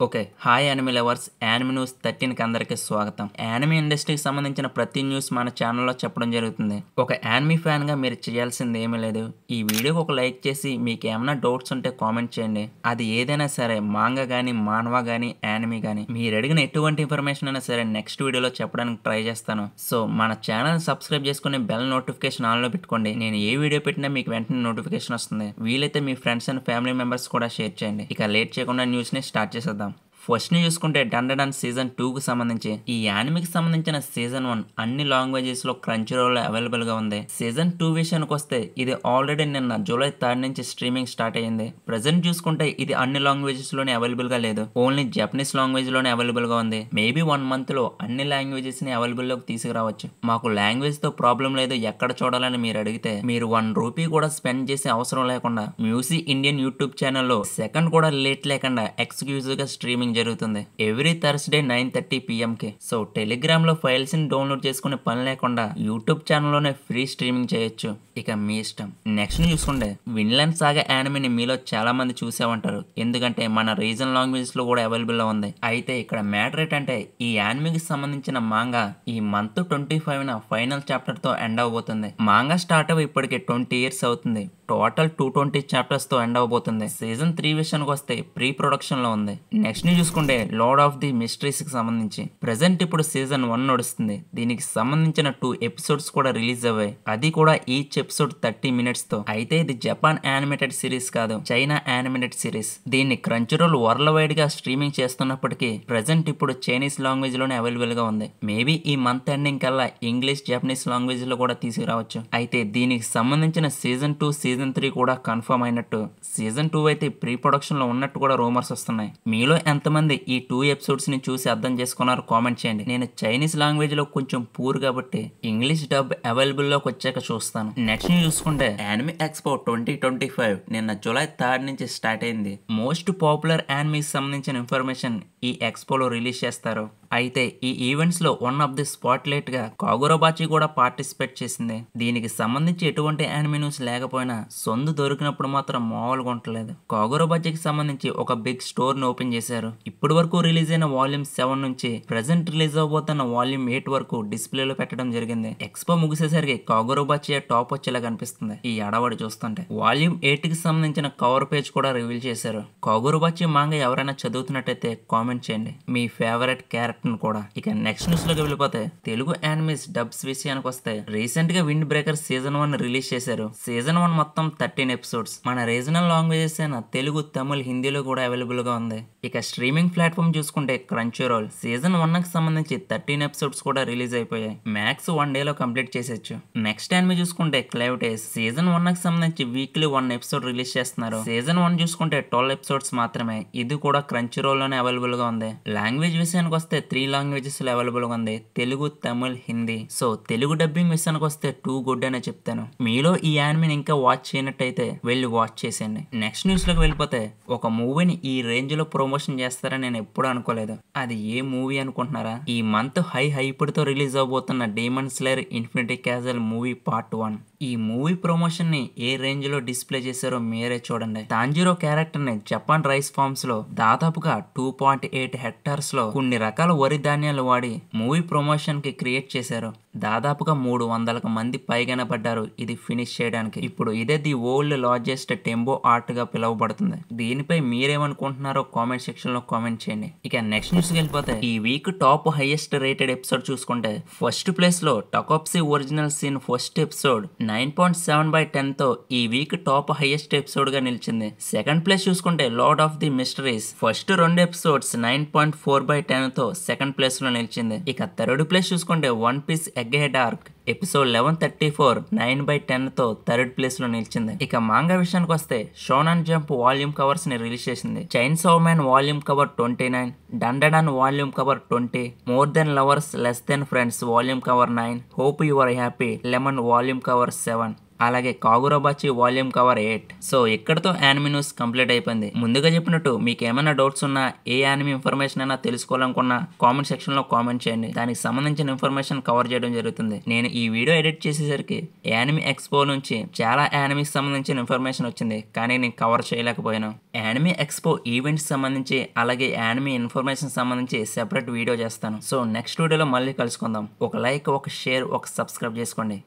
Okay. Hi anime lovers. Anime news 13కి అందరికీ స్వాగతం. యానిమీ ఇండస్ట్రీకి సంబంధించిన ప్రతి న్యూస్ మన ఛానల్లో చెప్పడం జరుగుతుంది. ఒక యానిమీ ఫ్యాన్గా మీరు చేయాల్సింది ఏమీ లేదు. ఈ వీడియోకి ఒక లైక్ చేసి మీకు ఏమైనా డౌట్స్ ఉంటే కామెంట్ చేయండి. అది ఏదైనా సరే, మాంగా కానీ, మాన్వా కానీ, యానిమీ కానీ, మీరు అడిగిన ఎటువంటి ఇన్ఫర్మేషన్ అయినా సరే నెక్స్ట్ వీడియోలో చెప్పడానికి ట్రై చేస్తాను. సో మన ఛానల్ సబ్స్క్రైబ్ చేసుకుని బెల్ నోటిఫికేషన్ ఆన్లో పెట్టుకోండి. నేను ఏ వీడియో పెట్టినా మీకు వెంటనే నోటిఫికేషన్ వస్తుంది. వీలైతే మీ ఫ్రెండ్స్ అండ్ ఫ్యామిలీ మెంబర్స్ కూడా షేర్ చేయండి. ఇక లేట్ చేయకుండా న్యూస్ని స్టార్ట్ చేసేద్దాం. ఫస్ట్ ని చూసుకుంటే డండన్ సీజన్ 2కు సంబంధించి ఈ యానిమీకి సంబంధించిన సీజన్ 1 అన్ని లాంగ్వేజెస్ లో క్రంచీరోల్ అవైలబుల్ గా ఉంది. సీజన్ 2 విషయానికి వస్తే ఇది ఆల్రెడీ నిన్న జూలై 3 నుంచి స్ట్రీమింగ్ స్టార్ట్ అయ్యింది. ప్రెసెంట్ చూసుకుంటే ఇది అన్ని లాంగ్వేజెస్ లోనే అవైలబుల్ గా లేదు, ఓన్లీ జపనీస్ లాంగ్వేజ్ లోనే అవైలబుల్ గా ఉంది. మేబీ 1 మంత్ లో అన్ని లాంగ్వేజెస్ ని అవైలబుల్ లోకి తీసుకురావచ్చు. మాకు లాంగ్వేజ్ తో ప్రాబ్లం లేదు, ఎక్కడ చూడాలని మీరు అడిగితే మీరు 1 రూపీ కూడా స్పెండ్ చేసే అవసరం లేకుండా మ్యూజిక్ ఇండియన్ యూట్యూబ్ ఛానల్లో సెకండ్ కూడా లేట్ లేకుండా ఎక్స్క్లూజివ్ గా స్ట్రీమింగ్ జరుగుతుంది. ఎవ్రీ థర్స్డే 9:30 PM కి. సో టెలిగ్రామ్ లో ఫైల్స్ ని డౌన్లోడ్ చేసుకునే పని లేకుండా యూట్యూబ్ ఛానల్లోనే ఫ్రీ స్ట్రీమింగ్ చేయొచ్చు. ఇక మీ ఇష్టం. నెక్స్ట్ చూసుకుంటే విన్లాండ్ సాగా యానిమీని మీలో చాలా మంది చూసే ఉంటారు, ఎందుకంటే మన రీజన్ లాంగ్వేజ్ లో కూడా అవైలబుల్ లో ఉంది. అయితే ఇక్కడ మ్యాటర్ ఏంటంటే ఈ యానిమీకి సంబంధించిన మాంగా ఈ మంత్ 25న ఫైనల్ చాప్టర్ తో ఎండ్ అవబోతుంది. మాంగా స్టార్ట్ అవ్వ ఇప్పటికి 20 years అవుతుంది. టోటల్ 220 చాప్టర్స్ తో ఎండ్ అవబోతుంది. సీజన్ 3 విషయానికి వస్తే ప్రీ ప్రొడక్షన్ లో ఉంది. నెక్స్ట్ ని చూసుకుంటే లార్డ్ ఆఫ్ ది మిస్టరీస్ కి సంబంధించి ప్రెసెంట్ ఇప్పుడు సీజన్ 1 నడుస్తుంది. దీనికి సంబంధించిన 2 ఎపిసోడ్స్ కూడా రిలీజ్ అవ్వాయి, అది కూడా ఈచ్ ఎపిసోడ్ 30 minutes తో. అయితే ఇది జపాన్ యానిమేటెడ్ సిరీస్ కాదు, చైనా యానిమేటెడ్ సిరీస్. దీన్ని క్రంచీరోల్ వరల్డ్ వైడ్ గా స్ట్రీమింగ్ చేస్తున్నప్పటికీ ప్రెసెంట్ ఇప్పుడు చైనీస్ లాంగ్వేజ్ లోనే అవైలబుల్ గా ఉంది. మేబీ ఈ మంత్ ఎండింగ్ కల్లా ఇంగ్లీష్, జపనీస్ లాంగ్వేజ్ లో కూడా తీసుకురావచ్చు. అయితే దీనికి సంబంధించిన సీజన్ 2, సీజన్ 3 కూడా కన్ఫర్మ్ అయినట్టు. సీజన్ 2 అయితే ప్రీ ప్రొడక్షన్ లో ఉన్నట్టు కూడా రూమర్స్ వస్తున్నాయి. మీలో ఎంతమంది ఈ 2 ఎపిసోడ్స్ ని చూసి అర్థం చేసుకున్నారు కామెంట్ చేయండి. నేను చైనీస్ లాంగ్వేజ్ లో కొంచెం పూర్ కాబట్టి ఇంగ్లీష్ డబ్ అవైలబుల్ లోకి వచ్చాక చూస్తాను. నెక్స్ట్ చూసుకుంటే యానిమీ ఎక్స్పో 2025 నిన్న జూలై 3 నుంచి స్టార్ట్ అయింది. మోస్ట్ పాపులర్ యానిమీకి సంబంధించిన ఇన్ఫర్మేషన్ ఈ ఎక్స్పోలో రిలీజ్ చేస్తారు. అయితే ఈ ఈవెంట్స్ లో one of the spot light గా కాగురోబాచి కూడా పార్టిసిపేట్ చేసింది. దీనికి సంబంధించి ఎటువంటి యానిమీ న్యూస్ లేకపోయినా సొందు దొరికినప్పుడు మాత్రం మామూలుగా ఉండలేదు. కాగురోబాచికి సంబంధించి ఒక బిగ్ స్టోర్ ని ఓపెన్ చేశారు. ఇప్పటి వరకు రిలీజ్ అయిన వాల్యూమ్ 7 నుంచి ప్రెసెంట్ రిలీజ్ అవబోతున్న వాల్యూమ్ 8 వరకు డిస్ప్లేలో పెట్టడం జరిగింది. ఎక్స్పో ముగిసేసరికి కాగురోబాచి టాప్ వచ్చేలా కనిపిస్తుంది ఈ అడవాడు చూస్తుంటే. వాల్యూమ్ 8 కి సంబంధించిన కవర్ పేజ్ కూడా రివీల్ చేశారు. కాగురోబాచి మాంగా ఎవరైనా చదువుతున్నట్టయితే కామెంట్ చేయండి మీ ఫేవరెట్ క్యారెక్టర్ కూడా. ఇక నెక్స్ట్ న్యూస్ లోకి వెళ్ళిపోతే తెలుగు యానిమీస్ డబ్స్ విషయానికి వస్తే రీసెంట్ గా విండ్ బ్రేకర్ సీజన్ 1 రిలీజ్ చేశారు. సీజన్ 1 మొత్తం 13 ఎపిసోడ్స్. మన రీజనల్ లాంగ్వేజెస్ అయిన తెలుగు, తమిళ్, హిందీలో కూడా అవైలబుల్ గా ఉంది. ఇక స్ట్రీమింగ్ ప్లాట్ఫామ్ చూసుకుంటే క్రంచీరోల్. సీజన్ 1 కి సంబంధించి 13 ఎపిసోడ్స్ కూడా రిలీజ్ అయిపోయాయి. మ్యాక్స్ 1 డేలో కంప్లీట్ చేసేచ్చు. నెక్స్ట్ యానిమీ చూసుకుంటే క్లైవ్టేస్. సీజన్ 1 కి సంబంధించి వీక్లీ 1 ఎపిసోడ్ రిలీజ్ చేస్తున్నారు. సీజన్ 1 చూసుకుంటే 12 ఎపిసోడ్స్ మాత్రమే. ఇది కూడా క్రంచీరోల్ లోనే అవైలబుల్ గా ఉంది. లాంగ్వేజ్ విషయానికి వస్తే 3 లాంగ్వేజెస్ లో అవైలబుల్ గా ఉంది, తెలుగు, తమిళ్, హిందీ. సో తెలుగు డబ్బింగ్ విషయానికి వస్తే టూ గుడ్ అనే చెప్తాను. మీలో ఈ యానిమీని ఇంకా వాచ్ చేయనట్టయితే వెళ్ళి వాచ్ చేసేయండి. నెక్స్ట్ న్యూస్ లోకి వెళ్ళిపోతే ఒక మూవీని ఈ రేంజ్ లో ప్రమోషన్ చేస్తారని నేను ఎప్పుడు అనుకోలేదు. అది ఏ మూవీ అనుకుంటున్నారా? ఈ మంత్ హైపుడ్ తో రిలీజ్ అవబోతున్న demon slayer infinity castle movie part 1. ఈ మూవీ ప్రమోషన్ ని ఏ రేంజ్ లో డిస్ప్లే చేశారో మీరే చూడండి. తాంజిరో క్యారెక్టర్ ని జపాన్ రైస్ ఫార్మ్స్ లో దాదాపుగా 2.8 hectares లో కొన్ని రకాల వరి ధాన్యాలు వాడి మూవీ ప్రమోషన్ కి క్రియేట్ చేశారు. దాదాపుగా 300 మంది పైగానే పడ్డారు ఇది ఫినిష్ చేయడానికి. ఇప్పుడు ఇదే ది వరల్డ్ లార్జెస్ట్ టెంబో ఆర్ట్ గా పిలువబడుతుంది. దీనిపై మీరేమనుకుంటున్నారో కామెంట్ సెక్షన్ లో కామెంట్ చేయండి. ఇక నెక్స్ట్ న్యూస్ వెళ్ళిపోతే ఈ week top highest rated episode చూసుకుంటే ఫస్ట్ ప్లేస్ లో టకోప్సీ ఒరిజినల్ సీన్ ఫస్ట్ ఎపిసోడ్ 9.7/10 తో ఈ వీక్ టాప్ హైయెస్ట్ ఎపిసోడ్ గా నిలిచింది. సెకండ్ ప్లేస్ చూసుకుంటే lord of the mysteries first 2 episodes 9.4/10 తో సెకండ్ ప్లేస్ లో నిలిచింది. ఇక థర్డ్ ప్లేస్ చూసుకుంటే one piece egg head arc episode 1134 9/10 తో థర్డ్ ప్లేస్ లో నిలిచింది. ఇక మాంగా విషయానికి వస్తే షోనన్ జంప్ వాల్యూమ్ కవర్స్ ని రిలీజ్ చేసింది. Chainsaw man volume cover 29, Dandadan volume cover 20, more than lovers less than friends volume cover 9, hope you are happy lemon volume cover 7. అలాగే Kagurabachi volume cover 8. So ఇక్కడతో anime news complete అయిపోయింది. ముందుగా చెప్పినట్టు మీకు ఏమైనా doubts ఉన్నా, ఏ anime information అయినా తెలుసుకోవాలనుకున్నా comment section లో కామెంట్ చేయండి. దానికి సంబంధించిన ఇన్ఫర్మేషన్ కవర్ చేయడం జరుగుతుంది. నేను ఈ వీడియో ఎడిట్ చేసేసరికి యానిమే ఎక్స్పో నుంచి చాలా యానిమేకి సంబంధించిన ఇన్ఫర్మేషన్ వచ్చింది, కానీ నేను కవర్ చేయలేకపోయాను. యానిమే ఎక్స్పో ఈవెంట్స్ సంబంధించి అలాగే యానిమే ఇన్ఫర్మేషన్ సంబంధించి సెపరేట్ వీడియో చేస్తాను. సో నెక్స్ట్ వీడియోలో మళ్ళీ కలుసుకుందాం. ఒక లైక్, ఒక షేర్, ఒక సబ్స్క్రైబ్ చేసుకోండి.